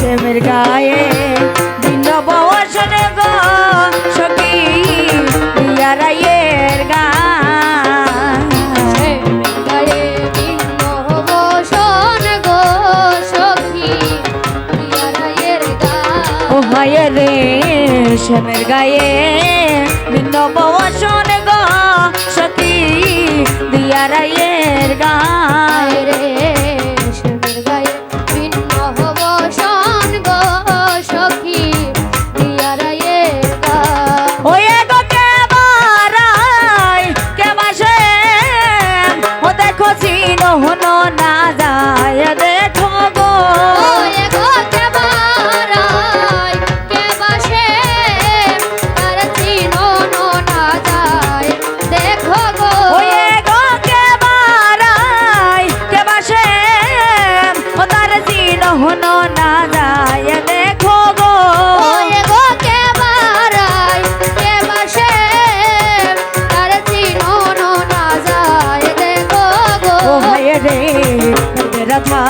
শ্যামের গায়ে ভিন্ন বসন গো সখী দিয়া রায়ের গান গায়ে ভিন্ন বসন গো সখী দিয়া রায়ের গান ও হায় রে শ্যামের গায়ে ভিন্ন বসন গো সখী দিয়া রায়ের গান রে শ্যামের গায়ে ভিন্ন বসন গো সখী দিয়া রায়ের গান ওই গো কে বারাই কে বাসে ও দেখো চিনো হনো না যায় দেখো গো ওয়ে গো কে বারাই কে বাসে তার চিনো না যায় দেখো গো ওই গো কে বারাই কে বাসে ও তার চিনো হনো না যায় দেখো গো ওয়ে গো কে বারাই কে বাসে তার চিনো না যায় দেখো গো ও হায় রে রাধা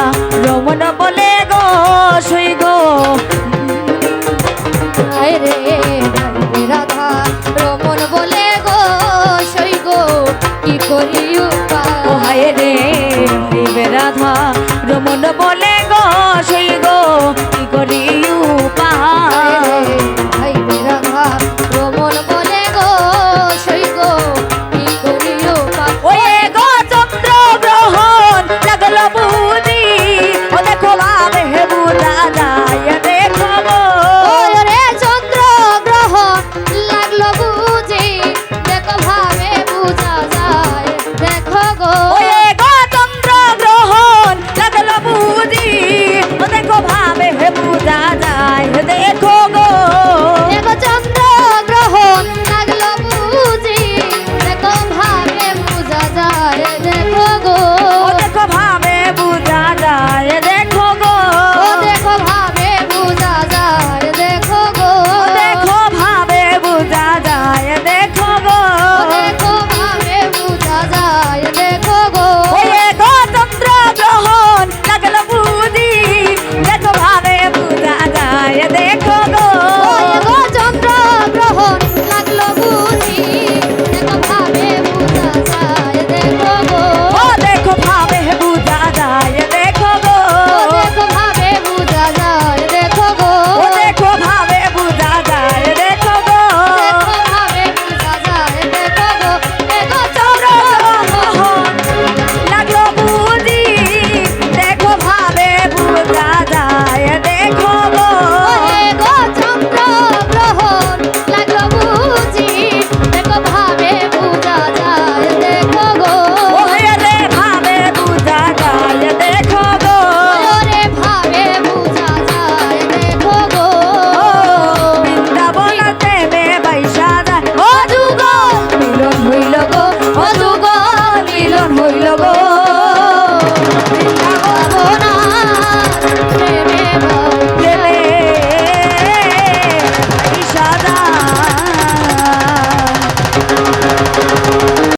রমন বলে গো সই গো হায় রে হায় রাধা রমন বলে গো সই গো কি করি উপায় ও হায় রে রাধা রমন বলে গো সই গো কি করি উপায় হায় রে রাধা রমন বলে গো সই গো কি করি উপায় ওই গো চন্দ্র গ্রহণ লাগলো বুঝি ও দেখো ভাবে হে বুঝা যায় দেখো গো ওরে চন্দ্র গ্রহণ লাগলো বুঝি দেখো ভাবে বুঝা যায় দেখো গো ওই গো চন্দ্র গ্রহণ লাগলো বুঝি ও দেখো ভাবে হে বুঝা যায়